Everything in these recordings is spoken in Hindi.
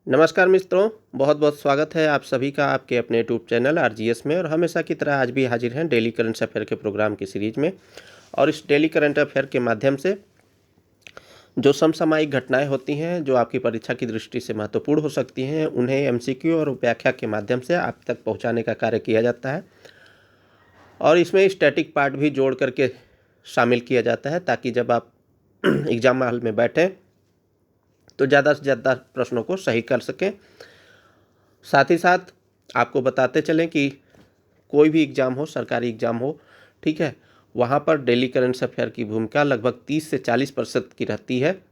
नमस्कार मित्रों, बहुत बहुत स्वागत है आप सभी का आपके अपने यूट्यूब चैनल आरजीएस में। और हमेशा की तरह आज भी हाजिर हैं डेली करंट अफेयर के प्रोग्राम की सीरीज में। और इस डेली करंट अफेयर के माध्यम से जो समसामयिक घटनाएं होती हैं जो आपकी परीक्षा की दृष्टि से महत्वपूर्ण हो सकती हैं, उन्हें एमसीक्यू और व्याख्या के माध्यम से आप तक पहुँचाने का कार्य किया जाता है। और इसमें स्टैटिक पार्ट भी जोड़ करके शामिल किया जाता है ताकि जब आप एग्जाम हॉल में बैठें तो ज़्यादा से ज़्यादा प्रश्नों को सही कर सकें। साथ ही साथ आपको बताते चलें कि कोई भी एग्ज़ाम हो, सरकारी एग्ज़ाम हो, ठीक है, वहाँ पर डेली करंट अफेयर की भूमिका लगभग 30 से 40% की रहती है।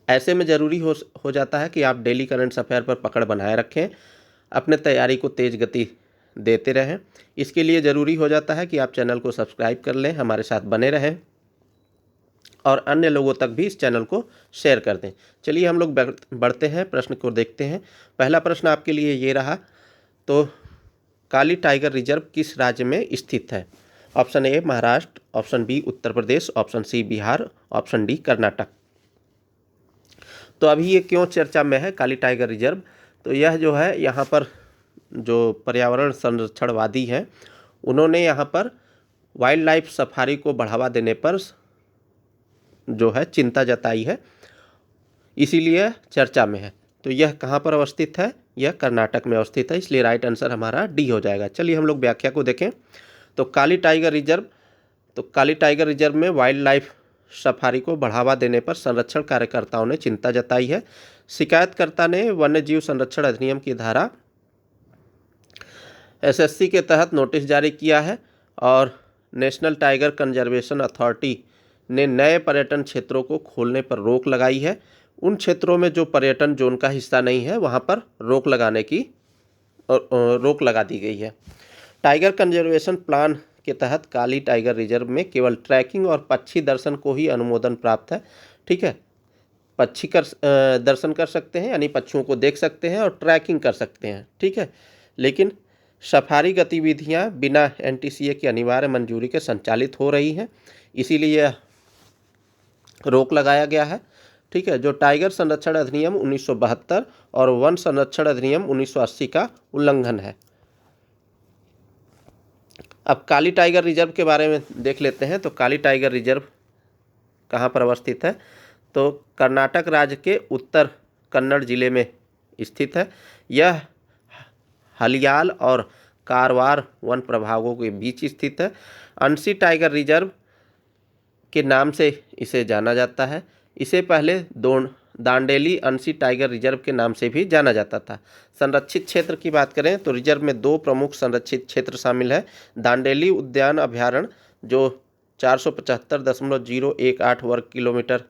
ऐसे में ज़रूरी हो जाता है कि आप डेली करंट अफेयर पर पकड़ बनाए रखें, अपने तैयारी को तेज़ गति देते रहें। इसके लिए ज़रूरी हो जाता है कि आप चैनल को सब्सक्राइब कर लें, हमारे साथ बने रहें और अन्य लोगों तक भी इस चैनल को शेयर कर दें। चलिए हम लोग बढ़ते हैं, प्रश्न को देखते हैं। पहला प्रश्न आपके लिए ये रहा, तो काली टाइगर रिजर्व किस राज्य में स्थित है? Option A Maharashtra, option B Uttar Pradesh, option C Bihar, option D Karnataka. तो अभी ये क्यों चर्चा में है काली टाइगर रिजर्व? तो यह जो है, यहाँ पर जो पर्यावरण संरक्षणवादी हैं उन्होंने यहाँ पर वाइल्ड लाइफ सफारी को बढ़ावा देने पर जो है चिंता जताई है, इसीलिए चर्चा में है। तो यह कहाँ पर अवस्थित है? यह कर्नाटक में अवस्थित है, इसलिए राइट आंसर हमारा डी हो जाएगा। चलिए हम लोग व्याख्या को देखें। तो काली टाइगर रिजर्व में वाइल्ड लाइफ सफारी को बढ़ावा देने पर संरक्षण कार्यकर्ताओं ने चिंता जताई है। शिकायतकर्ता ने वन्य जीव संरक्षण अधिनियम की धारा एसएससी के तहत नोटिस जारी किया है और नेशनल टाइगर कंजर्वेशन अथॉरिटी ने नए पर्यटन क्षेत्रों को खोलने पर रोक लगाई है। उन क्षेत्रों में जो पर्यटन जोन का हिस्सा नहीं है वहां पर रोक लगा दी गई है। टाइगर कंजर्वेशन प्लान के तहत काली टाइगर रिजर्व में केवल ट्रैकिंग और पक्षी दर्शन को ही अनुमोदन प्राप्त है। ठीक है, दर्शन कर सकते हैं, यानी पक्षियों को देख सकते हैं और ट्रैकिंग कर सकते हैं। ठीक है, लेकिन सफारी गतिविधियां बिना एनटीसीए की अनिवार्य मंजूरी के संचालित हो रही हैं, इसीलिए रोक लगाया गया है। ठीक है, जो टाइगर संरक्षण अधिनियम 1972 और वन संरक्षण अधिनियम 1980 का उल्लंघन है। अब काली टाइगर रिजर्व के बारे में देख लेते हैं। तो काली टाइगर रिजर्व कहाँ पर अवस्थित है? तो कर्नाटक राज्य के उत्तर कन्नड़ जिले में स्थित है। यह हलियाल और कारवार वन प्रभागों के बीच स्थित है। अंशी टाइगर रिजर्व के नाम से इसे जाना जाता है। इसे पहले दांडेली अंशी टाइगर रिजर्व के नाम से भी जाना जाता था। संरक्षित क्षेत्र की बात करें तो रिजर्व में दो प्रमुख संरक्षित क्षेत्र शामिल है। दांडेली उद्यान अभ्यारण्य जो 475.018 वर्ग किलोमीटर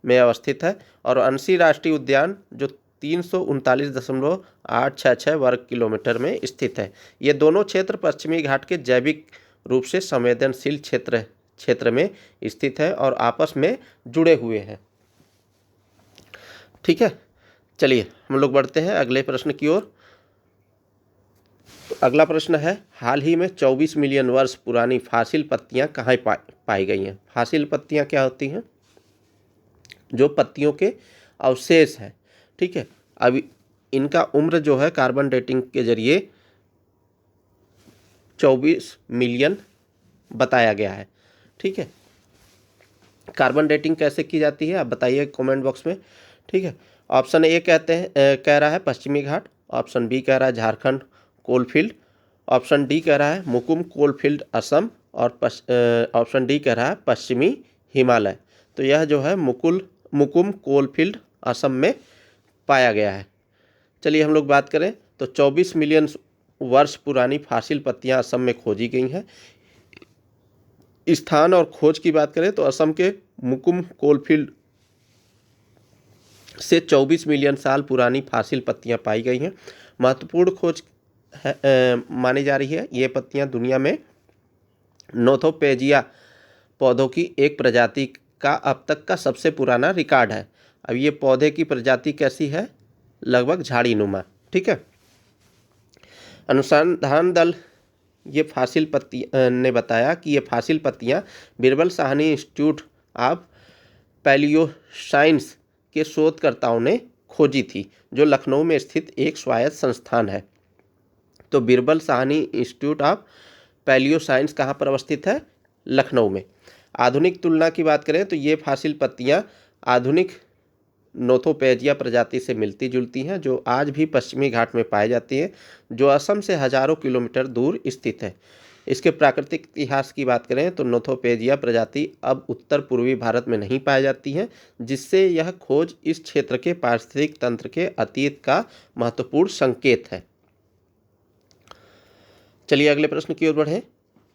में अवस्थित है और अंशी राष्ट्रीय उद्यान जो 339.866 वर्ग किलोमीटर में स्थित है। ये दोनों क्षेत्र पश्चिमी घाट के जैविक रूप से संवेदनशील क्षेत्र में स्थित है और आपस में जुड़े हुए हैं। ठीक है, चलिए हम लोग बढ़ते हैं अगले प्रश्न की ओर। तो अगला प्रश्न है, हाल ही में 24 मिलियन वर्ष पुरानी फासिल पत्तियां कहाँ पाई गई हैं? फासिल पत्तियां क्या होती हैं? जो पत्तियों के अवशेष हैं। ठीक है, अब इनका उम्र जो है कार्बन डेटिंग के जरिए 24 मिलियन बताया गया है। ठीक है, कार्बन डेटिंग कैसे की जाती है आप बताइए कमेंट बॉक्स में। ठीक है, ऑप्शन ए कह रहा है पश्चिमी घाट, ऑप्शन बी कह रहा है झारखंड कोलफील्ड, ऑप्शन डी कह रहा है मुकुम कोलफील्ड असम और ऑप्शन डी कह रहा है पश्चिमी हिमालय। तो यह जो है मुकुम कोलफील्ड असम में पाया गया है। चलिए हम लोग बात करें तो 24 मिलियन वर्ष पुरानी फासिल पत्तियां असम में खोजी गई हैं। स्थान और खोज की बात करें तो असम के मुकुम कोलफील्ड से 24 मिलियन साल पुरानी फासिल पत्तियां पाई गई हैं। महत्वपूर्ण खोज मानी जा रही है। ये पत्तियां दुनिया में नोथोपेजिया पौधों की एक प्रजाति का अब तक का सबसे पुराना रिकॉर्ड है। अब ये पौधे की प्रजाति कैसी है? लगभग झाड़ी नुमा। ठीक है, अनुसंधान दल ये फासिल पत्ती ने बताया कि ये फासिल पत्तियां Birbal Sahni institute of palaeo science के शोधकर्ताओं ने खोजी थी, जो लखनऊ में स्थित एक स्वायत्त संस्थान है। तो Birbal Sahni institute of palaeo science कहाँ पर अवस्थित है? लखनऊ में। आधुनिक तुलना की बात करें तो ये फॉसिल पत्तियाँ आधुनिक नोथोपेजिया प्रजाति से मिलती जुलती हैं, जो आज भी पश्चिमी घाट में पाई जाती हैं, जो असम से हजारों किलोमीटर दूर स्थित है। इसके प्राकृतिक इतिहास की बात करें तो नोथोपेजिया प्रजाति अब उत्तर पूर्वी भारत में नहीं पाई जाती हैं, जिससे यह खोज इस क्षेत्र के पारिस्थितिक तंत्र के अतीत का महत्वपूर्ण संकेत है। चलिए अगले प्रश्न की ओर बढ़ें।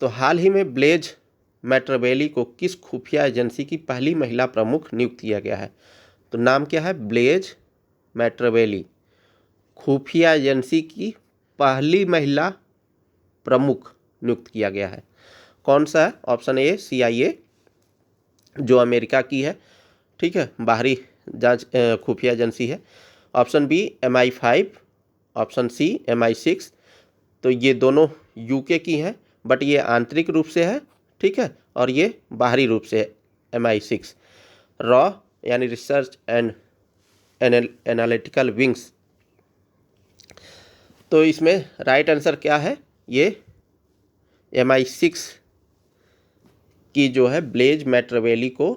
तो हाल ही में ब्लेज मैटरबेली को किस खुफिया एजेंसी की पहली महिला प्रमुख नियुक्त किया गया है? तो नाम क्या है? ब्लेज मैटरबेली, खुफिया एजेंसी की पहली महिला प्रमुख नियुक्त किया गया है। कौन सा है? ऑप्शन ए CIA, जो अमेरिका की है, ठीक है, बाहरी जांच खुफिया एजेंसी है। Option B MI5, option C MI6। तो ये दोनों UK की हैं, बट ये आंतरिक रूप से है, ठीक है, और ये बाहरी रूप से है MI6। रॉ यानी रिसर्च एंड एनालिटिकल विंग्स। तो इसमें राइट आंसर क्या है? ये MI6 की जो है ब्लेज मैटरबेली को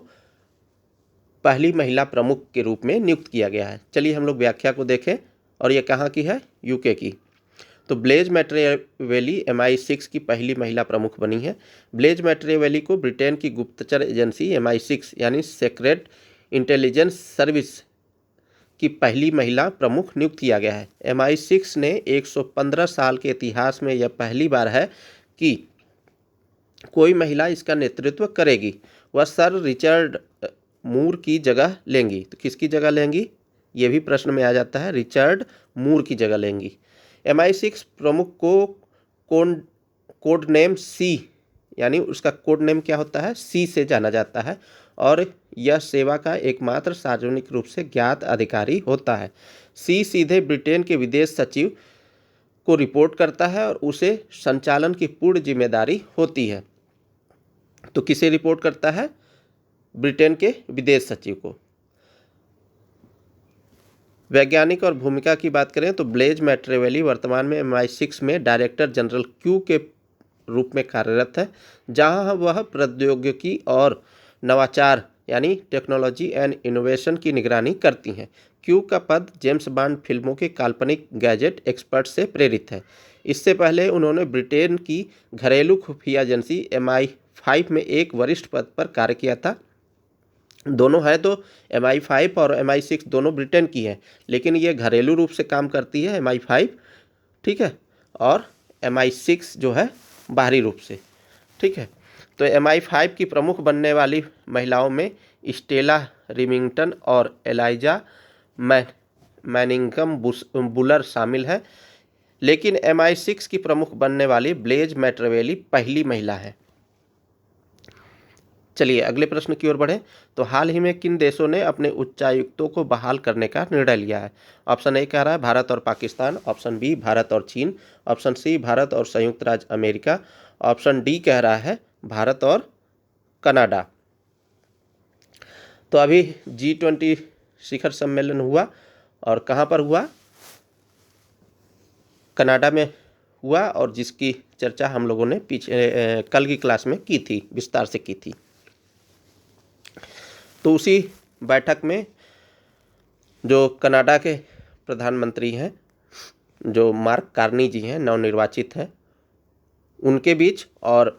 पहली महिला प्रमुख के रूप में नियुक्त किया गया है। चलिए हम लोग व्याख्या को देखें, और ये कहाँ की है? UK की। तो ब्लेज मैटरबेली MI6 की पहली महिला प्रमुख बनी है। ब्लेज मैटरबेली को ब्रिटेन की गुप्तचर एजेंसी MI6 यानी सीक्रेट इंटेलिजेंस सर्विस की पहली महिला प्रमुख नियुक्त किया गया है। MI6 ने 115 साल के इतिहास में यह पहली बार है कि कोई महिला इसका नेतृत्व करेगी। वह सर रिचर्ड मूर की जगह लेंगी। तो किसकी जगह लेंगी? ये भी प्रश्न में आ जाता है, रिचर्ड मूर की जगह लेंगी। MI6 प्रमुख को कोड नेम C, यानी उसका कोड नेम क्या होता है? C से जाना जाता है, और यह सेवा का एकमात्र सार्वजनिक रूप से ज्ञात अधिकारी होता है। C सीधे ब्रिटेन के विदेश सचिव को रिपोर्ट करता है और उसे संचालन की पूर्ण जिम्मेदारी होती है। तो किसे रिपोर्ट करता है? ब्रिटेन के विदेश सचिव को। वैज्ञानिक और भूमिका की बात करें तो ब्लेज मैटरबेली वर्तमान में MI6 में डायरेक्टर जनरल Q के रूप में कार्यरत है, जहां वह प्रौद्योगिकी और नवाचार यानी टेक्नोलॉजी एंड इनोवेशन की निगरानी करती हैं। Q का पद जेम्स बॉन्ड फिल्मों के काल्पनिक गैजेट एक्सपर्ट से प्रेरित है। इससे पहले उन्होंने ब्रिटेन की घरेलू खुफिया एजेंसी MI5 में एक वरिष्ठ पद पर कार्य किया था। दोनों है तो MI5 और MI6 दोनों ब्रिटेन की है, लेकिन ये घरेलू रूप से काम करती है MI5, ठीक है, और MI6 जो है बाहरी रूप से, ठीक है। तो MI5 की प्रमुख बनने वाली महिलाओं में स्टेला रिमिंगटन और एलाइजा मैनिंगम बुलर शामिल है, लेकिन MI6 की प्रमुख बनने वाली ब्लेज मैटरबेली पहली महिला है। चलिए अगले प्रश्न की ओर बढ़ें। तो हाल ही में किन देशों ने अपने उच्चायुक्तों को बहाल करने का निर्णय लिया है? ऑप्शन ए कह रहा है भारत और पाकिस्तान, ऑप्शन बी भारत और चीन, ऑप्शन सी भारत और संयुक्त राज्य अमेरिका, ऑप्शन डी कह रहा है भारत और कनाडा। तो अभी G20 शिखर सम्मेलन हुआ, और कहाँ पर हुआ? कनाडा में हुआ, और जिसकी चर्चा हम लोगों ने पीछे कल की क्लास में की थी, विस्तार से की थी। तो उसी बैठक में जो कनाडा के प्रधानमंत्री हैं, जो मार्क कार्नी जी हैं, नवनिर्वाचित हैं, उनके बीच और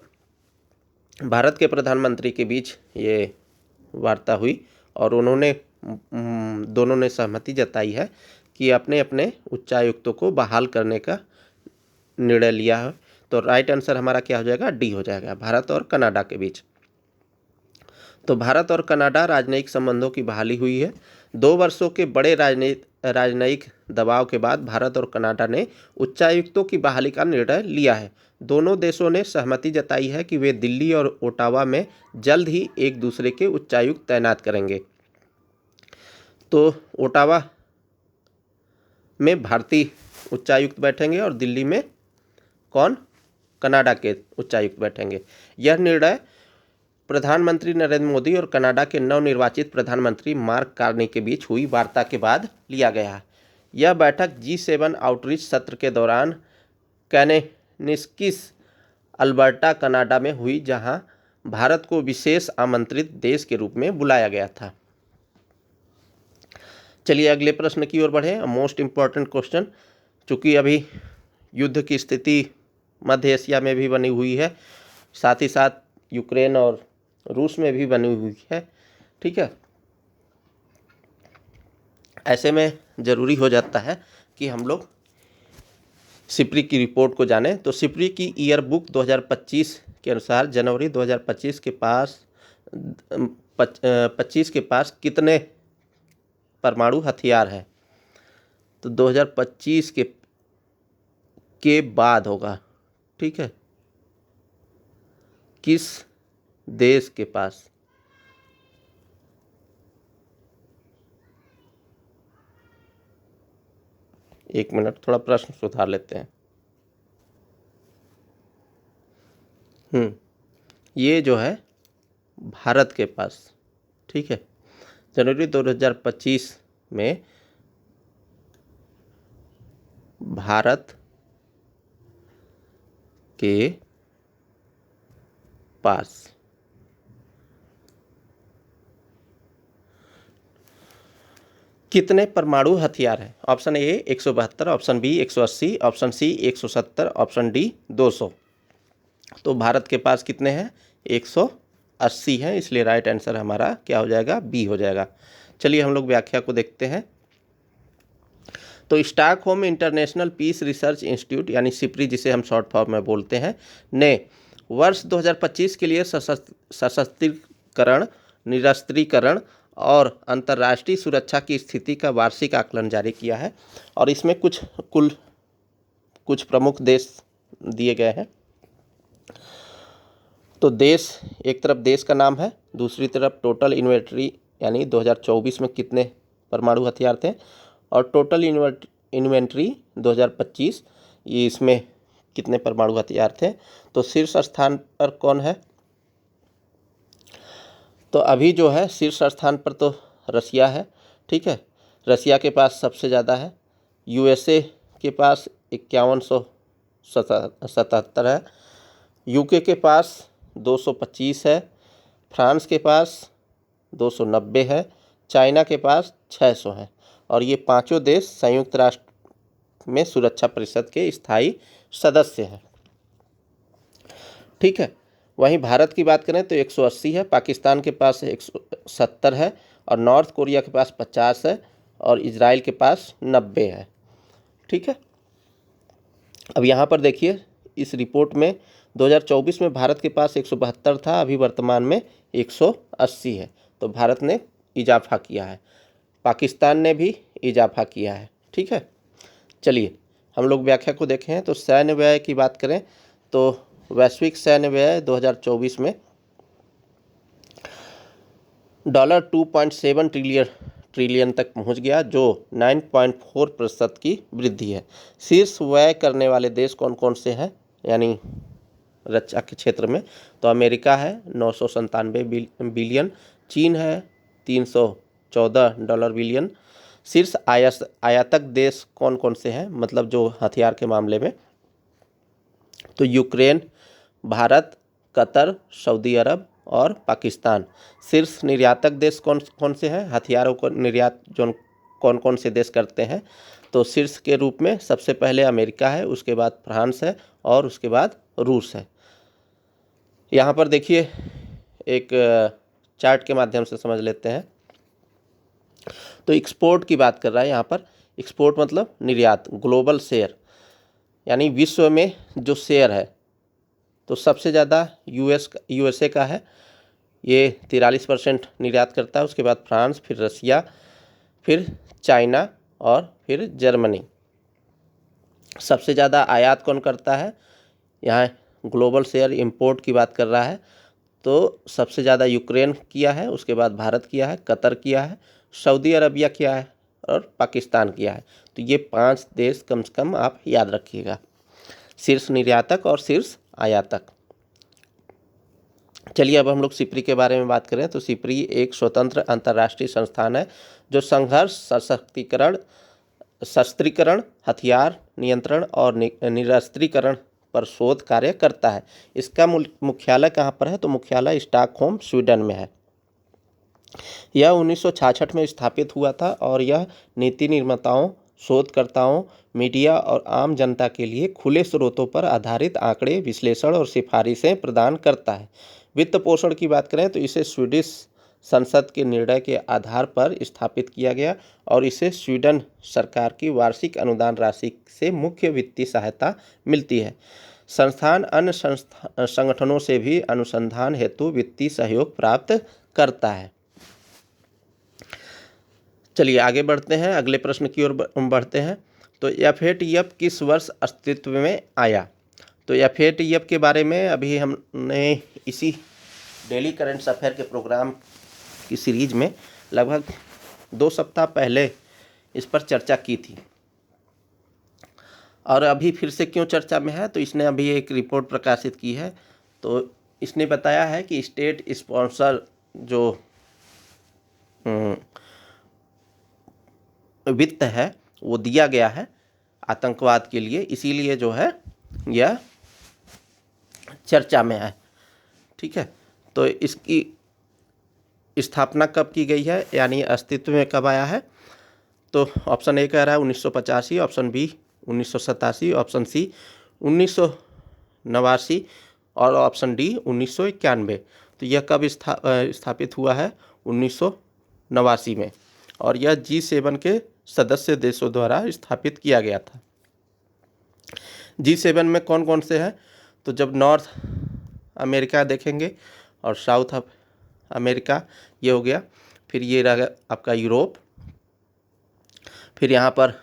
भारत के प्रधानमंत्री के बीच ये वार्ता हुई, और उन्होंने दोनों ने सहमति जताई है कि अपने अपने उच्चायुक्तों को बहाल करने का निर्णय लिया है। तो राइट आंसर हमारा क्या हो जाएगा? डी हो जाएगा, भारत और कनाडा के बीच। तो भारत और कनाडा राजनयिक संबंधों की बहाली हुई है। 2 वर्षों के बड़े राजनयिक दबाव के बाद भारत और कनाडा ने उच्चायुक्तों की बहाली का निर्णय लिया है। दोनों देशों ने सहमति जताई है कि वे दिल्ली और ओटावा में जल्द ही एक दूसरे के उच्चायुक्त तैनात करेंगे। तो ओटावा में भारतीय उच्चायुक्त बैठेंगे और दिल्ली में कौन? कनाडा के उच्चायुक्त बैठेंगे। यह निर्णय प्रधानमंत्री नरेंद्र मोदी और कनाडा के नवनिर्वाचित प्रधानमंत्री मार्क कार्नी के बीच हुई वार्ता के बाद लिया गया। यह बैठक G7 आउटरीच सत्र के दौरान कैनेनिस्किस, अल्बर्टा, कनाडा में हुई, जहां भारत को विशेष आमंत्रित देश के रूप में बुलाया गया था। चलिए अगले प्रश्न की ओर बढ़े। मोस्ट इम्पॉर्टेंट क्वेश्चन, चूँकि अभी युद्ध की स्थिति मध्य एशिया में भी बनी हुई है, साथ ही साथ यूक्रेन और रूस में भी बनी हुई है, ठीक है। ऐसे में ज़रूरी हो जाता है कि हम लोग सिप्री की रिपोर्ट को जानें। तो सिप्री की ईयर बुक 2025 के अनुसार जनवरी 2025 के पास 25 के पास कितने परमाणु हथियार है? तो 2025 के बाद होगा, ठीक है। किस देश के पास? एक मिनट, थोड़ा प्रश्न सुधार लेते हैं। ये जो है भारत के पास, ठीक है। जनवरी 2025 में भारत के पास कितने परमाणु हथियार हैं? Option A 172, option B 180, option C 170, option D 200। तो भारत के पास कितने हैं? 180 हैं, इसलिए राइट आंसर हमारा क्या हो जाएगा? बी हो जाएगा। चलिए हम लोग व्याख्या को देखते हैं। तो Stockholm international peace research institute यानी सिप्री, जिसे हम शॉर्ट फॉर्म में बोलते हैं, ने वर्ष 2025 के लिए सशस्त्रीकरण, निरस्त्रीकरण और अंतर्राष्ट्रीय सुरक्षा की स्थिति का वार्षिक आकलन जारी किया है। और इसमें कुछ प्रमुख देश दिए गए हैं। तो देश, एक तरफ देश का नाम है, दूसरी तरफ टोटल इन्वेंट्री यानी 2024 में कितने परमाणु हथियार थे, और टोटल इन्वेंट्री 2025 ये इसमें कितने परमाणु हथियार थे। तो शीर्ष स्थान पर कौन है? तो अभी जो है शीर्ष स्थान पर तो रसिया है, ठीक है। रसिया के पास सबसे ज़्यादा है। USA के पास 5177 है। UK के पास 225 है। फ्रांस के पास 290 है। चाइना के पास 600 है। और ये पांचों देश संयुक्त राष्ट्र में सुरक्षा परिषद के स्थायी सदस्य हैं, ठीक है। वहीं भारत की बात करें तो 180 है, पाकिस्तान के पास 170 है, और नॉर्थ कोरिया के पास 50 है, और इजराइल के पास 90 है, ठीक है। अब यहाँ पर देखिए इस रिपोर्ट में 2024 में भारत के पास 172 था, अभी वर्तमान में 180 है। तो भारत ने इजाफा किया है, पाकिस्तान ने भी इजाफा किया है, ठीक है। चलिए हम लोग व्याख्या को देखें। तो सैन्य व्यय की बात करें तो वैश्विक सैन्य व्यय 2024 में $2.7 ट्रिलियन तक पहुंच गया, जो 9.4% की वृद्धि है। शीर्ष व्यय करने वाले देश कौन कौन से हैं यानी रक्षा के क्षेत्र में? तो अमेरिका है $997 बिलियन, चीन है $314 बिलियन। शीर्ष आयातक देश कौन कौन से हैं, मतलब जो हथियार के मामले में? तो यूक्रेन, भारत, कतर, सऊदी अरब और पाकिस्तान। शीर्ष निर्यातक देश कौन कौन से हैं? हथियारों को निर्यात जो कौन कौन से देश करते हैं? तो शीर्ष के रूप में सबसे पहले अमेरिका है, उसके बाद फ्रांस है, और उसके बाद रूस है। यहाँ पर देखिए एक चार्ट के माध्यम से समझ लेते हैं। तो एक्सपोर्ट की बात कर रहा है यहाँ पर। एक्सपोर्ट मतलब निर्यात, ग्लोबल शेयर यानी विश्व में जो शेयर है, तो सबसे ज़्यादा USA का है, ये 43% निर्यात करता है। उसके बाद फ्रांस, फिर रसिया, फिर चाइना और फिर जर्मनी। सबसे ज़्यादा आयात कौन करता है? यहाँ ग्लोबल शेयर इंपोर्ट की बात कर रहा है, तो सबसे ज़्यादा यूक्रेन किया है, उसके बाद भारत किया है, कतर किया है, सऊदी अरबिया किया है और पाकिस्तान किया है। तो ये 5 देश कम से कम आप याद रखिएगा, शीर्ष निर्यातक और शीर्ष आयातक। चलिए अब हम लोग सिपरी के बारे में बात करें तो सिपरी एक स्वतंत्र अंतर्राष्ट्रीय संस्थान है जो संघर्ष, सशक्तिकरण, शस्त्रीकरण, हथियार नियंत्रण और निरस्त्रीकरण पर शोध कार्य करता है। इसका मुख्यालय कहाँ पर है? तो मुख्यालय स्टॉकहोम, स्वीडन में है। यह 1966 में स्थापित हुआ था और यह नीति निर्माताओं, शोधकर्ताओं, मीडिया और आम जनता के लिए खुले स्रोतों पर आधारित आंकड़े, विश्लेषण और सिफारिशें प्रदान करता है। वित्त पोषण की बात करें तो इसे स्वीडिश संसद के निर्णय के आधार पर स्थापित किया गया और इसे स्वीडन सरकार की वार्षिक अनुदान राशि से मुख्य वित्तीय सहायता मिलती है। संस्थान अन्य संगठनों से भी अनुसंधान हेतु वित्तीय सहयोग प्राप्त करता है। चलिए आगे बढ़ते हैं, अगले प्रश्न की ओर बढ़ते हैं। तो एफएटीएफ किस वर्ष अस्तित्व में आया? तो एफएटीएफ के बारे में अभी हमने इसी डेली करंट अफेयर के प्रोग्राम की सीरीज में लगभग 2 सप्ताह पहले इस पर चर्चा की थी और अभी फिर से क्यों चर्चा में है? तो इसने अभी एक रिपोर्ट प्रकाशित की है। तो इसने बताया है कि स्टेट स्पॉन्सर जो वित्त है वो दिया गया है आतंकवाद के लिए, इसीलिए जो है यह चर्चा में है। ठीक है, तो इसकी स्थापना कब की गई है, यानी अस्तित्व में कब आया है? तो ऑप्शन ए कह रहा है 1985, ऑप्शन बी 1987, ऑप्शन सी 1989 और ऑप्शन डी 1991। तो यह कब स्थापित हुआ है? 1989 में, और यह G7 के सदस्य देशों द्वारा स्थापित किया गया था। G7 में कौन कौन से हैं? तो जब नॉर्थ अमेरिका देखेंगे और साउथ अमेरिका, ये हो गया। फिर ये रहा आपका यूरोप, फिर यहाँ पर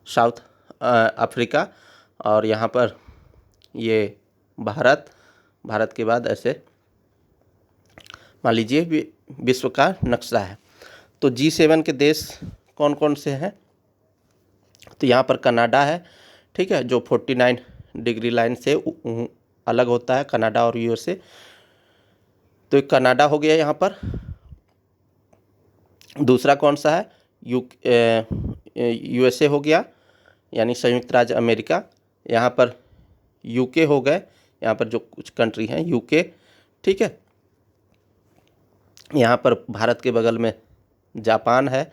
साउथ अफ्रीका, और यहाँ पर ये भारत के बाद ऐसे मान लीजिए विश्व का नक्शा है। तो G7 के देश कौन कौन से हैं? तो यहाँ पर कनाडा है, ठीक है, जो 49 डिग्री लाइन से अलग होता है, कनाडा और यूएसए। तो कनाडा हो गया यहाँ पर। दूसरा कौन सा है? यूएसए हो गया, यानी संयुक्त राज्य अमेरिका। यहाँ पर यूके हो गए, यहाँ पर जो कुछ कंट्री हैं यूके, ठीक है। यहाँ पर भारत के बगल में जापान है,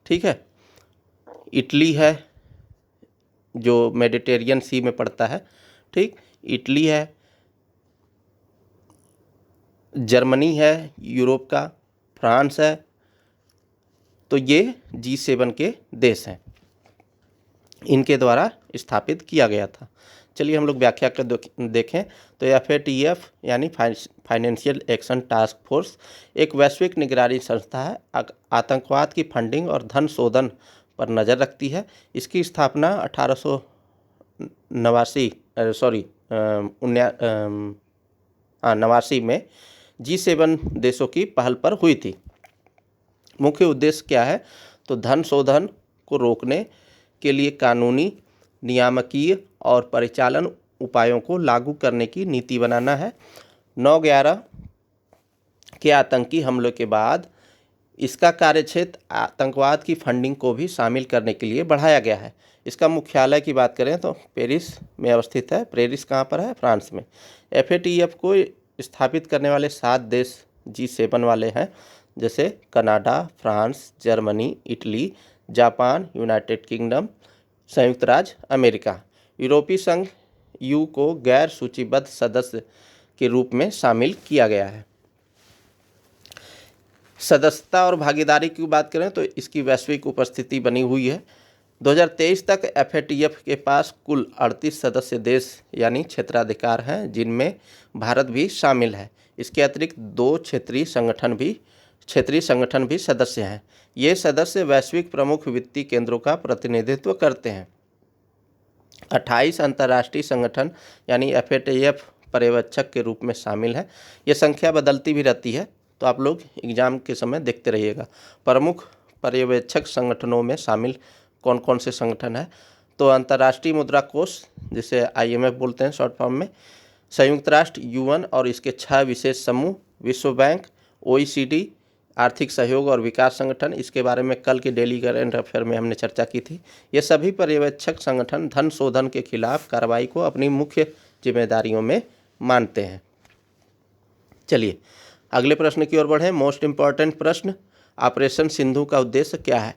ठीक है। इटली है जो मेडिटेरियन सी में पड़ता है, ठीक, इटली है। जर्मनी है यूरोप का, फ्रांस है। तो ये G7 के देश हैं, इनके द्वारा स्थापित किया गया था। चलिए हम लोग व्याख्या कर देखें। तो FATF यानी फाइनेंशियल एक्शन टास्क फोर्स एक वैश्विक निगरानी संस्था है, आतंकवाद की फंडिंग और धन शोधन पर नज़र रखती है। इसकी स्थापना 89 में G7 देशों की पहल पर हुई थी। मुख्य उद्देश्य क्या है? तो धन शोधन को रोकने के लिए कानूनी, नियामकीय और परिचालन उपायों को लागू करने की नीति बनाना है। 9/11 के आतंकी हमलों के बाद इसका कार्यक्षेत्र आतंकवाद की फंडिंग को भी शामिल करने के लिए बढ़ाया गया है। इसका मुख्यालय की बात करें तो पेरिस में अवस्थित है। पेरिस कहाँ पर है? फ्रांस में। FATF को स्थापित करने वाले 7 देश G7 वाले हैं, जैसे Canada, France, Germany, Italy, Japan, United kingdom, संयुक्त राज्य अमेरिका। यूरोपीय संघ EU को गैर सूचीबद्ध सदस्य के रूप में शामिल किया गया है। सदस्यता और भागीदारी की बात करें तो इसकी वैश्विक उपस्थिति बनी हुई है। 2023 तक FATF के पास कुल 38 सदस्य देश यानी क्षेत्राधिकार हैं, जिनमें भारत भी शामिल है। इसके अतिरिक्त 2 क्षेत्रीय संगठन भी सदस्य हैं। ये सदस्य वैश्विक प्रमुख वित्तीय केंद्रों का प्रतिनिधित्व करते हैं। 28 अंतर्राष्ट्रीय संगठन यानी FATF पर्यवेक्षक के रूप में शामिल है। ये संख्या बदलती भी रहती है, तो आप लोग एग्जाम के समय देखते रहिएगा। प्रमुख पर्यवेक्षक संगठनों में शामिल कौन कौन से संगठन हैं? तो अंतर्राष्ट्रीय मुद्रा कोष, जिसे IMF बोलते हैं शॉर्ट फॉर्म में, संयुक्त राष्ट्र, यूएन और इसके 6 विशेष समूह, विश्व बैंक, OECD, आर्थिक सहयोग और विकास संगठन, इसके बारे में कल के डेली करंट अफेयर में हमने चर्चा की थी। ये सभी पर्यवेक्षक संगठन धन शोधन के खिलाफ कार्रवाई को अपनी मुख्य जिम्मेदारियों में मानते हैं। चलिए अगले प्रश्न की ओर बढ़ें। मोस्ट इम्पॉर्टेंट प्रश्न, ऑपरेशन सिंधु का उद्देश्य क्या है?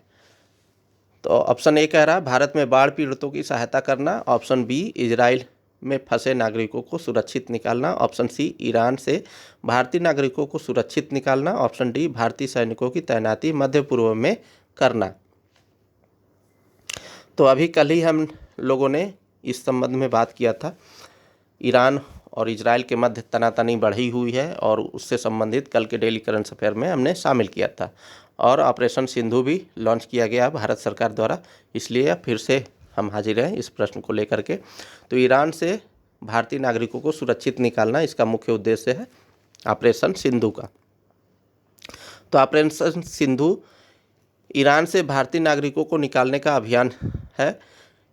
तो ऑप्शन ए कह रहा है भारत में बाढ़ पीड़ितों की सहायता करना। ऑप्शन बी, इजराइल में फंसे नागरिकों को सुरक्षित निकालना। ऑप्शन सी, ईरान से भारतीय नागरिकों को सुरक्षित निकालना। ऑप्शन डी, भारतीय सैनिकों की तैनाती मध्य पूर्व में करना। तो अभी कल ही हम लोगों ने इस संबंध में बात किया था। ईरान और इजराइल के मध्य तनातनी बढ़ी हुई है और उससे संबंधित कल के डेली करंट अफेयर में हमने शामिल किया था। और ऑपरेशन सिंधु भी लॉन्च किया गया भारत सरकार द्वारा, इसलिए फिर से हम हाजिर हैं इस प्रश्न को लेकर के। तो ईरान से भारतीय नागरिकों को सुरक्षित निकालना इसका मुख्य उद्देश्य है ऑपरेशन सिंधु का। तो ऑपरेशन सिंधु ईरान से भारतीय नागरिकों को निकालने का अभियान है।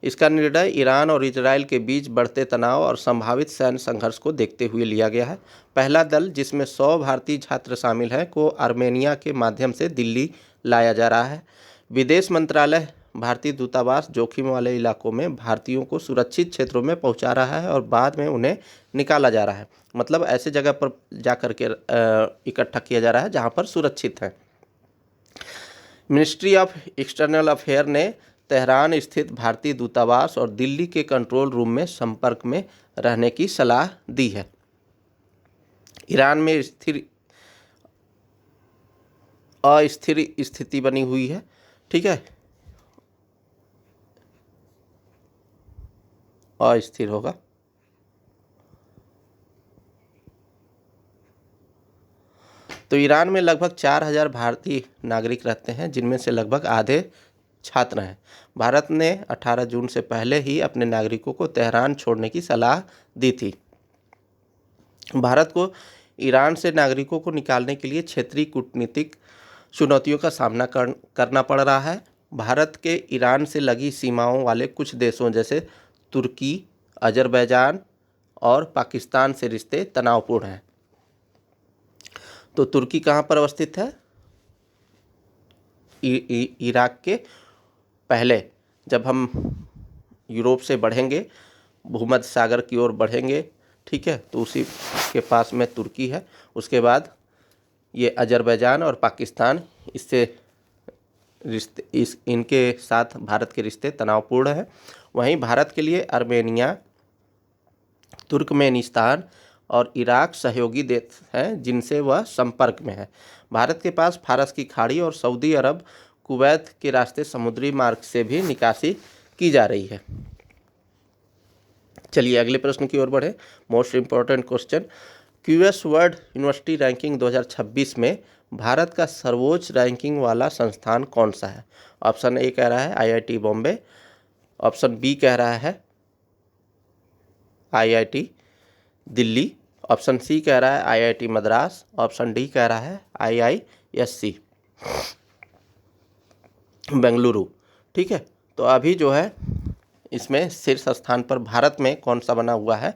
इसका निर्णय ईरान और इजराइल के बीच बढ़ते तनाव और संभावित सैन्य संघर्ष को देखते हुए लिया गया है। पहला दल, जिसमें 100 भारतीय छात्र शामिल हैं, को आर्मेनिया के माध्यम से दिल्ली लाया जा रहा है। विदेश मंत्रालय भारतीय दूतावास जोखिम वाले इलाकों में भारतीयों को सुरक्षित क्षेत्रों में पहुंचा रहा है और बाद में उन्हें निकाला जा रहा है। मतलब ऐसे जगह पर जा कर के इकट्ठा किया जा रहा है जहां पर सुरक्षित है। मिनिस्ट्री ऑफ एक्सटर्नल अफेयर ने तेहरान स्थित भारतीय दूतावास और दिल्ली के कंट्रोल रूम में संपर्क में रहने की सलाह दी है। ईरान में अस्थिर स्थिति बनी हुई है। ठीक है, अस्थिर होगा। तो ईरान में लगभग 4000 भारतीय नागरिक रहते हैं, जिनमें से लगभग आधे छात्र हैं। भारत ने 18 जून से पहले ही अपने नागरिकों को तेहरान छोड़ने की सलाह दी थी। भारत को ईरान से नागरिकों को निकालने के लिए क्षेत्रीय कूटनीतिक चुनौतियों का सामना करना पड़ रहा है। भारत के ईरान से लगी सीमाओं वाले कुछ देशों जैसे तुर्की, अजरबैजान और पाकिस्तान से रिश्ते तनावपूर्ण हैं। तो तुर्की कहाँ पर अवस्थित है? इराक के पहले जब हम यूरोप से बढ़ेंगे, भूमध्य सागर की ओर बढ़ेंगे, ठीक है, तो उसी के पास में तुर्की है। उसके बाद ये अजरबैजान और पाकिस्तान, इससे रिश्ते इनके साथ भारत के रिश्ते तनावपूर्ण हैं। वहीं भारत के लिए आर्मेनिया, तुर्कमेनिस्तान और इराक सहयोगी देश हैं जिनसे वह संपर्क में है। भारत के पास फारस की खाड़ी और सऊदी अरब, कुवैत के रास्ते समुद्री मार्ग से भी निकासी की जा रही है। चलिए अगले प्रश्न की ओर बढ़े। Most important question, QS world university ranking 2026 में भारत का सर्वोच्च रैंकिंग वाला संस्थान कौन सा है? ऑप्शन ए कह रहा है IIT बॉम्बे। ऑप्शन बी कह रहा है IIT दिल्ली। ऑप्शन सी कह रहा है IIT मद्रास। ऑप्शन डी कह रहा है IISc बेंगलुरु। ठीक है, तो अभी जो है इसमें शीर्ष स्थान पर भारत में कौन सा बना हुआ है?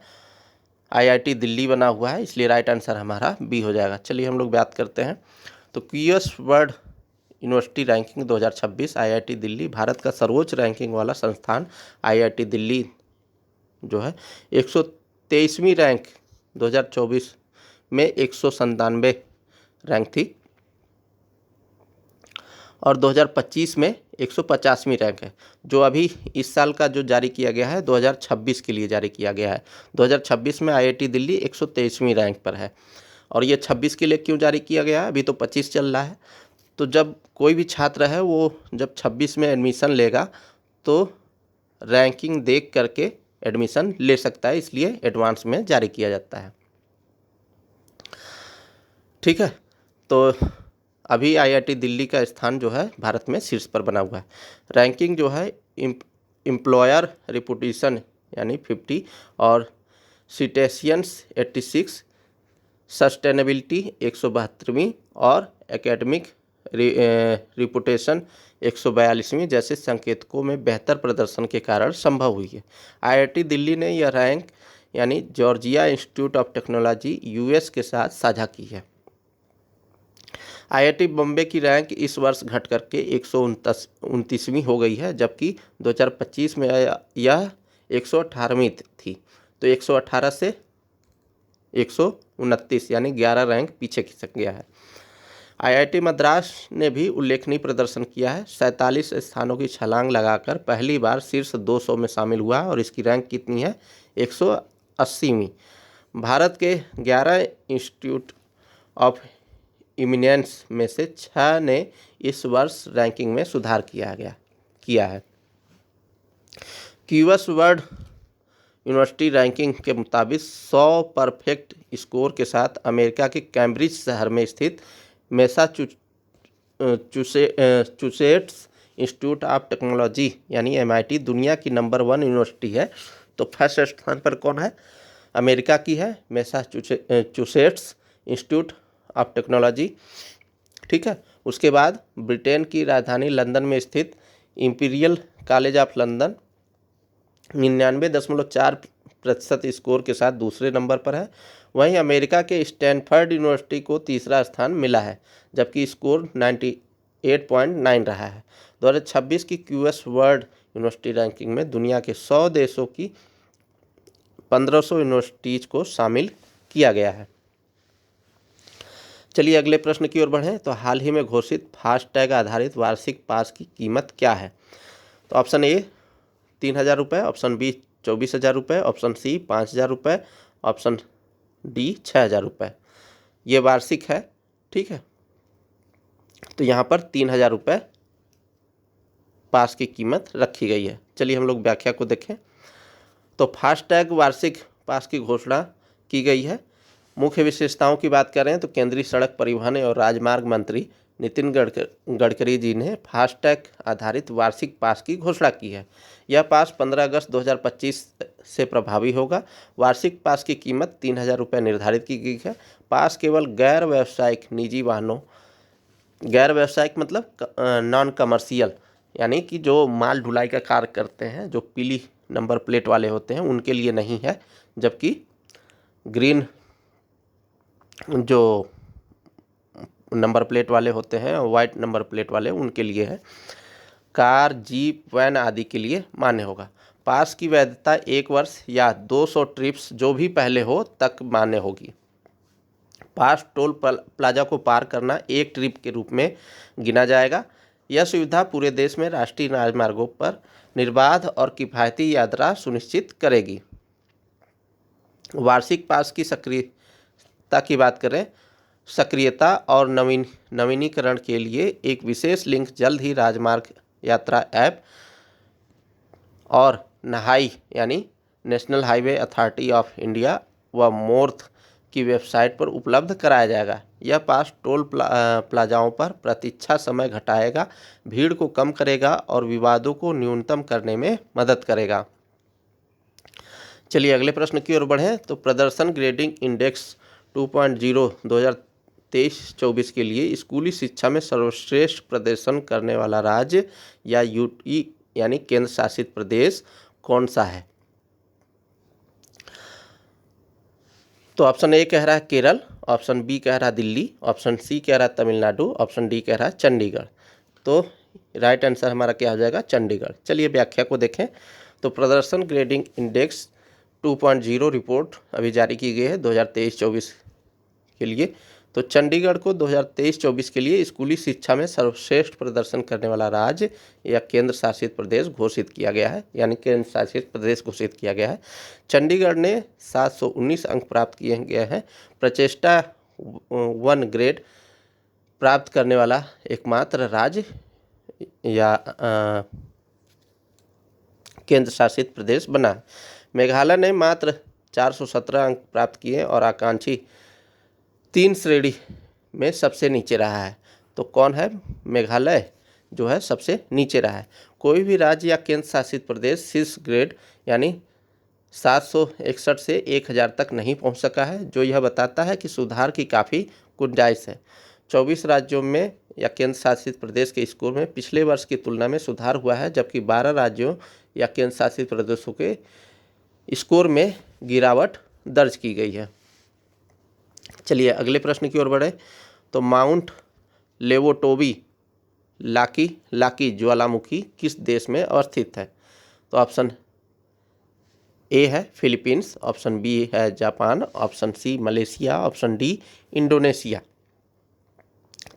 IIT दिल्ली बना हुआ है, इसलिए राइट आंसर हमारा बी हो जाएगा। चलिए हम लोग बात करते हैं। तो QS world university ranking 2026 IIT Delhi, Bharat का सर्वोच्च रैंकिंग वाला संस्थान IIT दिल्ली जो है 123वीं रैंक 2024 में 197 रैंक थी और 2025 में 150वीं रैंक है। जो अभी इस साल का जो जारी किया गया है 2026 के लिए जारी किया गया है। 2026 में IIT दिल्ली 123वीं रैंक पर है। और ये 26 के लिए क्यों जारी किया गया है? अभी तो 25 चल रहा है। तो जब कोई भी छात्र है वो जब 26 में एडमिशन लेगा तो रैंकिंग देख करके एडमिशन ले सकता है, इसलिए एडवांस में जारी किया जाता है। ठीक है, तो अभी IIT दिल्ली का स्थान जो है भारत में शीर्ष पर बना हुआ है। रैंकिंग जो है एम्प्लॉयर रेपुटेशन यानी 50 और सिटेशियंस 86, सस्टेनेबिलिटी 172वीं और एकेडमिक रिपुटेशन 142वीं जैसे संकेतकों में बेहतर प्रदर्शन के कारण संभव हुई है। IIT दिल्ली ने यह रैंक यानी Georgia institute of technology US के साथ साझा की है। आईआईटी बॉम्बे की रैंक इस वर्ष घट करके 129वीं हो गई है, जबकि 2025 में यह 118वीं थी। तो 118 से 129 यानी 11 रैंक पीछे खिसक गया है। आईआईटी मद्रास ने भी उल्लेखनीय प्रदर्शन किया है। 47 स्थानों की छलांग लगाकर पहली बार शीर्ष 200 में शामिल हुआ और इसकी रैंक कितनी है? 180वीं। भारत के 11 इंस्टीट्यूट ऑफ इमिनेंस में से 6 ने इस वर्ष रैंकिंग में सुधार किया है। क्यूएस वर्ल्ड यूनिवर्सिटी रैंकिंग के मुताबिक 100 परफेक्ट स्कोर के साथ अमेरिका के कैम्ब्रिज शहर में स्थित मैसाचुसेट्स इंस्टीट्यूट ऑफ टेक्नोलॉजी यानी एमआईटी दुनिया की नंबर 1 यूनिवर्सिटी है। तो फर्स्ट स्थान पर कौन है? अमेरिका की है मैसाचुसेट्स इंस्टीट्यूट ऑफ टेक्नोलॉजी, ठीक है। उसके बाद ब्रिटेन की राजधानी लंदन में स्थित imperial college of London 99.4% score के साथ दूसरे नंबर पर है। वहीं अमेरिका के स्टैनफोर्ड यूनिवर्सिटी को तीसरा स्थान मिला है, जबकि स्कोर 98.9 रहा है। 2026 की क्यूएस वर्ल्ड यूनिवर्सिटी रैंकिंग में दुनिया के 100 देशों की 1500 यूनिवर्सिटीज़ को शामिल किया गया है। चलिए अगले प्रश्न की ओर बढ़ें। तो हाल ही में घोषित फास्टैग आधारित वार्षिक पास की कीमत क्या है? तो ऑप्शन ए 3,000 रुपये, ऑप्शन बी 24,000 रुपये, ऑप्शन सी 5,000 रुपये, ऑप्शन डी 6,000 रुपये। ये वार्षिक है, ठीक है। तो यहाँ पर 3,000 रुपये पास की कीमत रखी गई है। चलिए हम लोग व्याख्या को देखें। तो फास्टैग वार्षिक पास की घोषणा की गई है। मुख्य विशेषताओं की बात करें तो केंद्रीय सड़क परिवहन और राजमार्ग मंत्री नितिन गडकरी जी ने फास्टैग आधारित वार्षिक पास की घोषणा की है। यह पास 15 अगस्त 2025 से प्रभावी होगा। वार्षिक पास की कीमत 3,000 रुपये निर्धारित की गई है। पास केवल गैर व्यावसायिक निजी वाहनों, गैर व्यावसायिक मतलब नॉन कमर्शियल, यानी कि जो माल ढुलाई का कार्य करते हैं, जो पीली नंबर प्लेट वाले होते हैं, उनके लिए नहीं है, जबकि ग्रीन जो नंबर प्लेट वाले होते हैं, वाइट नंबर प्लेट वाले, उनके लिए है। कार, जीप, वैन आदि के लिए मान्य होगा। पास की वैधता 1 वर्ष या 200 ट्रिप्स जो भी पहले हो तक मान्य होगी। पास टोल प्लाजा को पार करना एक ट्रिप के रूप में गिना जाएगा। यह सुविधा पूरे देश में राष्ट्रीय राजमार्गों पर निर्बाध और किफ़ायती यात्रा सुनिश्चित करेगी। वार्षिक पास की सक्रियता की बात करें, सक्रियता और नवीनीकरण के लिए एक विशेष लिंक जल्द ही राजमार्ग यात्रा ऐप और नहाई यानी national highway authority of India व मोर्थ की वेबसाइट पर उपलब्ध कराया जाएगा। यह पास टोल प्लाजाओं पर प्रतीक्षा समय घटाएगा, भीड़ को कम करेगा और विवादों को न्यूनतम करने में मदद करेगा। चलिए अगले प्रश्न की ओर बढ़ें। तो प्रदर्शन ग्रेडिंग इंडेक्स 2.0 2023-24 के लिए स्कूली शिक्षा में सर्वश्रेष्ठ प्रदर्शन करने वाला राज्य या यूटी यानी केंद्र शासित प्रदेश कौन सा है? तो ऑप्शन ए कह रहा है केरल, ऑप्शन बी कह रहा है दिल्ली, ऑप्शन सी कह रहा है तमिलनाडु, ऑप्शन डी कह रहा है चंडीगढ़। तो राइट आंसर हमारा क्या हो जाएगा? चंडीगढ़। चलिए व्याख्या को देखें। तो प्रदर्शन ग्रेडिंग इंडेक्स 2.0 रिपोर्ट अभी जारी की गई है 2023-24 के लिए। तो चंडीगढ़ को 2023-24 के लिए स्कूली शिक्षा में सर्वश्रेष्ठ प्रदर्शन करने वाला राज्य या केंद्र शासित प्रदेश घोषित किया गया है, यानी केंद्र शासित प्रदेश घोषित किया गया है। चंडीगढ़ ने 719 अंक प्राप्त किए गए हैं। प्रचेष्टा 1 ग्रेड प्राप्त करने वाला एकमात्र राज्य या केंद्र शासित प्रदेश बना। मेघालय ने मात्र 417 अंक प्राप्त किए और आकांक्षी 3 श्रेणी में सबसे नीचे रहा है। तो कौन है? मेघालय जो है सबसे नीचे रहा है। कोई भी राज्य या केंद्र शासित प्रदेश शीर्ष ग्रेड यानी 761 से 1000 तक नहीं पहुंच सका है, जो यह बताता है कि सुधार की काफ़ी गुंजाइश है। 24 राज्यों में या केंद्र शासित प्रदेश के स्कोर में पिछले वर्ष की तुलना में सुधार हुआ है, जबकि 12 राज्यों या केंद्र शासित प्रदेशों के स्कोर में गिरावट दर्ज की गई है। चलिए अगले प्रश्न की ओर बढ़े। तो माउंट लेवोटोबी लाकी ज्वालामुखी किस देश में अवस्थित है? तो ऑप्शन ए है फिलीपींस, ऑप्शन बी है Japan, option C Malaysia, option D Indonesia.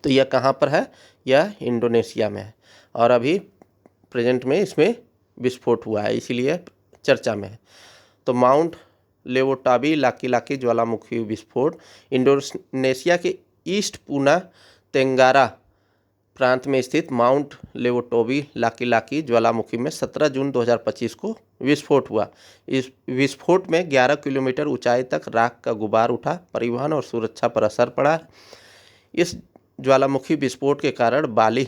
तो यह कहाँ पर है? यह इंडोनेशिया में है और अभी प्रेजेंट में इसमें विस्फोट हुआ है, इसीलिए चर्चा में है। तो माउंट लेवोटोबी लाकी ज्वालामुखी विस्फोट इंडोनेशिया के ईस्ट पूना तेंगारा प्रांत में स्थित माउंट लेवोटोबी लाकी ज्वालामुखी में 17 जून 2025 को विस्फोट हुआ। इस विस्फोट में 11 किलोमीटर ऊंचाई तक राख का गुबार उठा, परिवहन और सुरक्षा पर असर पड़ा। इस ज्वालामुखी विस्फोट के कारण बाली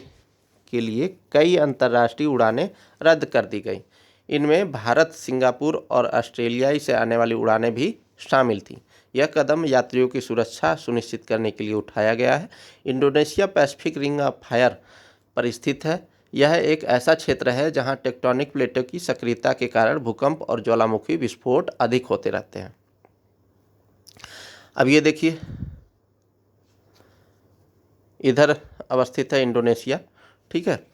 के लिए कई अंतर्राष्ट्रीय उड़ानें रद्द कर दी गई। इनमें भारत, सिंगापुर और ऑस्ट्रेलिया से आने वाली उड़ानें भी शामिल थीं। यह कदम यात्रियों की सुरक्षा सुनिश्चित करने के लिए उठाया गया है। Indonesia Pacific ring of fire पर स्थित है। यह एक ऐसा क्षेत्र है जहां टेक्टोनिक प्लेटों की सक्रियता के कारण भूकंप और ज्वालामुखी विस्फोट अधिक होते रहते हैं। अब ये देखिए, इधर अवस्थित है इंडोनेशिया, ठीक है,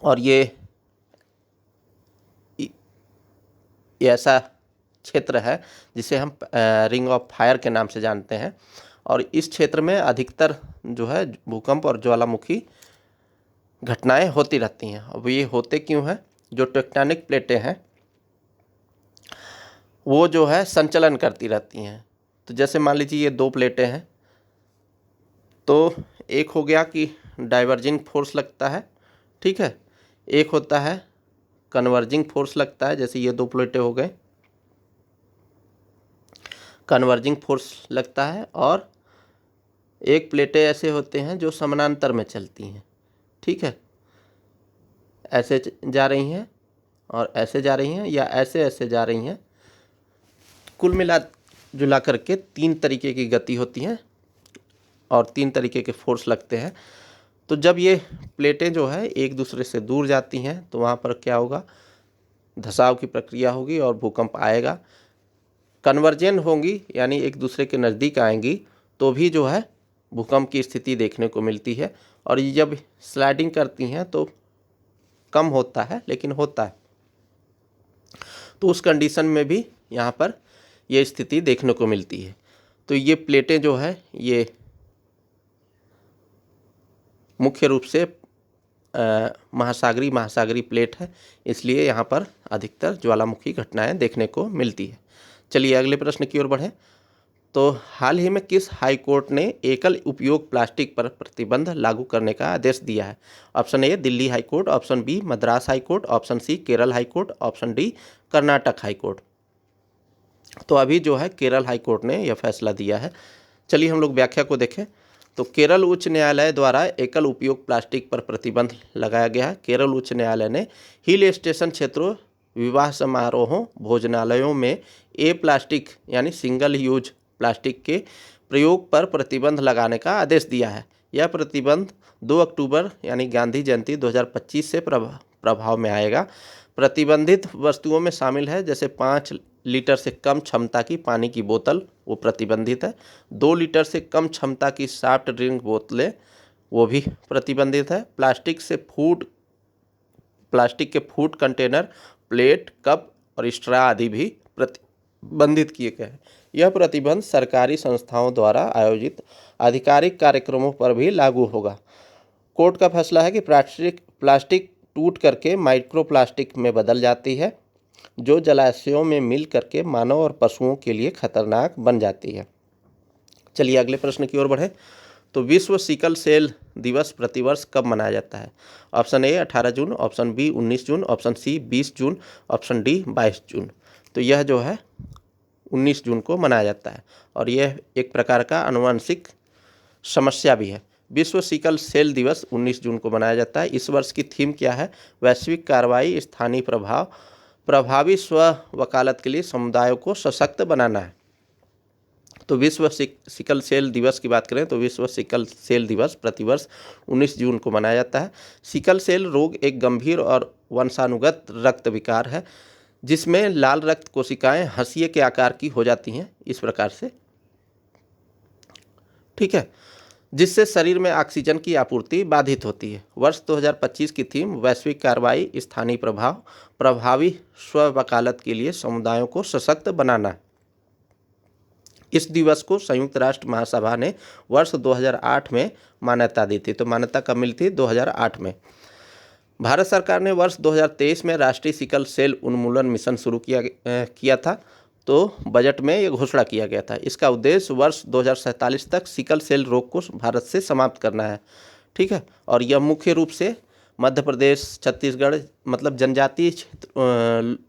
और ये ऐसा क्षेत्र है जिसे हम रिंग ऑफ फायर के नाम से जानते हैं और इस क्षेत्र में अधिकतर जो है भूकंप और ज्वालामुखी घटनाएं होती रहती हैं। अब ये होते क्यों हैं? जो टेक्टोनिक प्लेटें हैं वो जो है संचलन करती रहती हैं। तो जैसे मान लीजिए ये दो प्लेटें हैं, तो एक हो गया कि डाइवर्जिंग फोर्स लगता है, ठीक है, एक होता है कन्वर्जिंग फोर्स लगता है। जैसे ये दो प्लेटें हो गए, कन्वर्जिंग फोर्स लगता है, और एक प्लेटें ऐसे होते हैं जो समानांतर में चलती हैं, ठीक है, ऐसे जा रही हैं और ऐसे जा रही हैं या ऐसे ऐसे जा रही हैं। कुल मिला जुला करके 3 तरीके की गति होती हैं और 3 तरीके के फोर्स लगते हैं। तो जब ये प्लेटें जो है एक दूसरे से दूर जाती हैं तो वहाँ पर क्या होगा? धसाव की प्रक्रिया होगी और भूकंप आएगा। कन्वर्जन होंगी यानी एक दूसरे के नज़दीक आएंगी तो भी जो है भूकंप की स्थिति देखने को मिलती है, और ये जब स्लाइडिंग करती हैं तो कम होता है लेकिन होता है। तो उस कंडीशन में भी यहाँ पर ये स्थिति देखने को मिलती है। तो ये प्लेटें जो है ये मुख्य रूप से महासागरी प्लेट है, इसलिए यहाँ पर अधिकतर ज्वालामुखी घटनाएं देखने को मिलती है। चलिए अगले प्रश्न की ओर बढ़ें। तो हाल ही में किस हाई कोर्ट ने एकल उपयोग प्लास्टिक पर प्रतिबंध लागू करने का आदेश दिया है? Option A Delhi high court, option B Madras high court, option C Kerala high court, option D Karnataka high court. तो अभी जो है केरल हाई कोर्ट ने यह फैसला दिया है। चलिए हम लोग व्याख्या को देखें। तो केरल उच्च न्यायालय द्वारा एकल उपयोग प्लास्टिक पर प्रतिबंध लगाया गया है। केरल उच्च न्यायालय ने हिल स्टेशन क्षेत्रों, विवाह समारोहों, भोजनालयों में प्लास्टिक यानी सिंगल यूज प्लास्टिक के प्रयोग पर प्रतिबंध लगाने का आदेश दिया है। यह प्रतिबंध 2 अक्टूबर यानी गांधी जयंती 2025 से प्रभाव में आएगा। प्रतिबंधित वस्तुओं में शामिल है जैसे 5 लीटर से कम क्षमता की पानी की बोतल, वो प्रतिबंधित है। 2 लीटर से कम क्षमता की सॉफ्ट ड्रिंक बोतलें, वो भी प्रतिबंधित है। प्लास्टिक के फूड कंटेनर, प्लेट, कप और स्ट्रॉ आदि भी प्रतिबंधित किए गए हैं। यह प्रतिबंध सरकारी संस्थाओं द्वारा आयोजित आधिकारिक कार्यक्रमों पर भी लागू होगा। कोर्ट का फैसला है कि प्लास्टिक टूट करके माइक्रोप्लास्टिक में बदल जाती है, जो जलाशयों में मिल करके मानव और पशुओं के लिए खतरनाक बन जाती है। चलिए अगले प्रश्न की ओर बढ़ें। तो विश्व सिकल सेल दिवस प्रतिवर्ष कब मनाया जाता है? Option A 18 June, option B 19 June, option C 20 June, option D 22 June. तो यह जो है 19 जून को मनाया जाता है और यह एक प्रकार का आनुवंशिक समस्या भी है। विश्व सिकल सेल दिवस 19 जून को मनाया जाता है। इस वर्ष की थीम क्या है? वैश्विक कार्रवाई, स्थानीय प्रभावी स्व वकालत के लिए समुदायों को सशक्त बनाना है। तो विश्व सिकल सेल दिवस की बात करें तो विश्व सिकल सेल दिवस प्रतिवर्ष 19 जून को मनाया जाता है। सिकल सेल रोग एक गंभीर और वंशानुगत रक्त विकार है जिसमें लाल रक्त कोशिकाएं हंसिए के आकार की हो जाती हैं, इस प्रकार से, ठीक है, जिससे शरीर में ऑक्सीजन की आपूर्ति बाधित होती है। वर्ष 2025 की थीम वैश्विक कार्रवाई, स्थानीय प्रभाव, प्रभावी स्व वकालत के लिए समुदायों को सशक्त बनाना है। इस दिवस को संयुक्त राष्ट्र महासभा ने वर्ष 2008 में मान्यता दी थी। तो मान्यता कब मिली थी? 2008 में। भारत सरकार ने वर्ष 2023 में राष्ट्रीय सिकल सेल उन्मूलन मिशन शुरू किया था। तो बजट में ये घोषणा किया गया था। इसका उद्देश्य वर्ष 2047 तक सिकल सेल रोग को भारत से समाप्त करना है, ठीक है। और यह मुख्य रूप से मध्य प्रदेश, छत्तीसगढ़, मतलब जनजातीय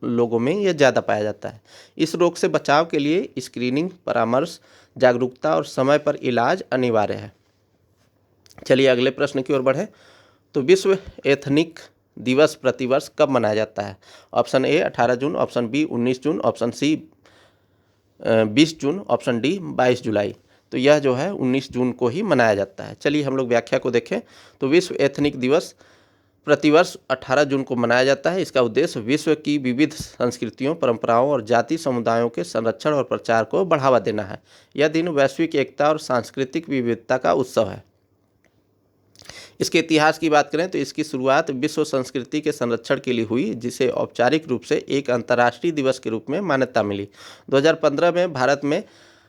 लोगों में यह ज़्यादा पाया जाता है। इस रोग से बचाव के लिए स्क्रीनिंग, परामर्श, जागरूकता और समय पर इलाज अनिवार्य है। चलिए अगले प्रश्न की ओर बढ़ें। तो विश्व एथनिक दिवस प्रतिवर्ष कब मनाया जाता है? Option A 18 June, option B 19 June, option C 20 June, option D 22 जुलाई। तो यह जो है 19 जून को ही मनाया जाता है। चलिए हम लोग व्याख्या को देखें। तो विश्व एथनिक दिवस प्रतिवर्ष 18 जून को मनाया जाता है। इसका उद्देश्य विश्व की विविध संस्कृतियों, परंपराओं और जाति समुदायों के संरक्षण और प्रचार को बढ़ावा देना है। यह दिन वैश्विक एकता और सांस्कृतिक विविधता का उत्सव है। इसके इतिहास की बात करें तो इसकी शुरुआत विश्व संस्कृति के संरक्षण के लिए हुई, जिसे औपचारिक रूप से एक अंतर्राष्ट्रीय दिवस के रूप में मान्यता मिली। 2015 में भारत में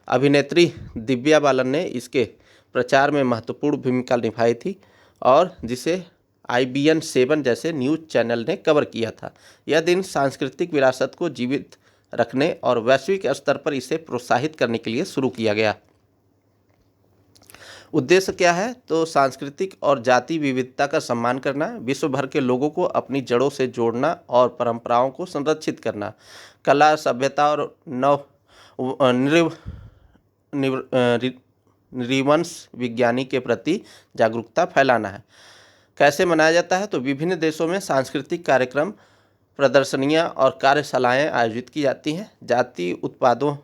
अभिनेत्री दिव्या बालन ने इसके प्रचार में महत्वपूर्ण भूमिका निभाई थी और जिसे IBN 7 जैसे न्यूज़ चैनल ने कवर किया था। यह दिन सांस्कृतिक विरासत को जीवित रखने और वैश्विक स्तर पर इसे प्रोत्साहित करने के लिए शुरू किया गया। उद्देश्य क्या है? तो सांस्कृतिक और जाति विविधता का सम्मान करना, विश्व भर के लोगों को अपनी जड़ों से जोड़ना और परंपराओं को संरक्षित करना, कला, सभ्यता और नृवंश विज्ञानी के प्रति जागरूकता फैलाना है। कैसे मनाया जाता है? तो विभिन्न देशों में सांस्कृतिक कार्यक्रम, प्रदर्शनियां और कार्यशालाएं आयोजित की जाती हैं। जातीय उत्पादों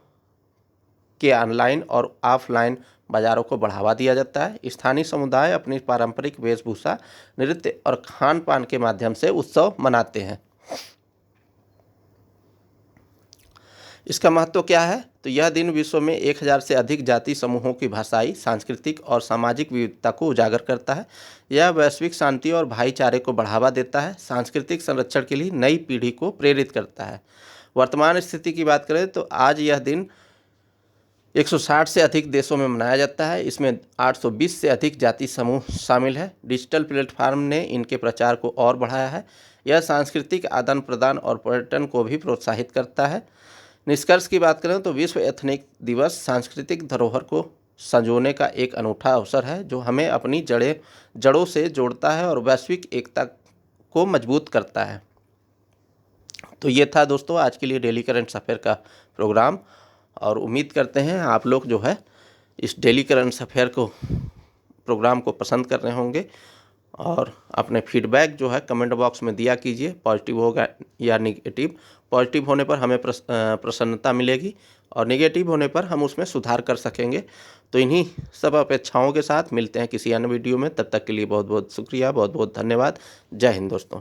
के ऑनलाइन और ऑफलाइन बाज़ारों को बढ़ावा दिया जाता है। स्थानीय समुदाय अपनी पारंपरिक वेशभूषा, नृत्य और खान पान के माध्यम से उत्सव मनाते हैं। इसका महत्व क्या है? तो यह दिन विश्व में 1000 से अधिक जाति समूहों की भाषाई, सांस्कृतिक और सामाजिक विविधता को उजागर करता है। यह वैश्विक शांति और भाईचारे को बढ़ावा देता है, सांस्कृतिक संरक्षण के लिए नई पीढ़ी को प्रेरित करता है। वर्तमान स्थिति की बात करें तो आज यह दिन 160 से अधिक देशों में मनाया जाता है। इसमें 820 से अधिक जाति समूह शामिल है। डिजिटल प्लेटफॉर्म ने इनके प्रचार को और बढ़ाया है। यह सांस्कृतिक आदान प्रदान और पर्यटन को भी प्रोत्साहित करता है। निष्कर्ष की बात करें तो विश्व एथनिक दिवस सांस्कृतिक धरोहर को संजोने का एक अनूठा अवसर है जो हमें अपनी जड़ों से जोड़ता है और वैश्विक एकता को मजबूत करता है। तो ये था दोस्तों आज के लिए डेली करंट अफेयर का प्रोग्राम, और उम्मीद करते हैं आप लोग जो है इस डेली करंट अफेयर को प्रोग्राम को पसंद कर रहे होंगे और अपने फीडबैक जो है कमेंट बॉक्स में दिया कीजिए, पॉजिटिव होगा या निगेटिव। पॉजिटिव होने पर हमें प्रसन्नता मिलेगी और निगेटिव होने पर हम उसमें सुधार कर सकेंगे। तो इन्हीं सब अपेक्षाओं के साथ मिलते हैं किसी अन्य वीडियो में। तब तक के लिए बहुत बहुत शुक्रिया, बहुत बहुत धन्यवाद। जय हिंद दोस्तों।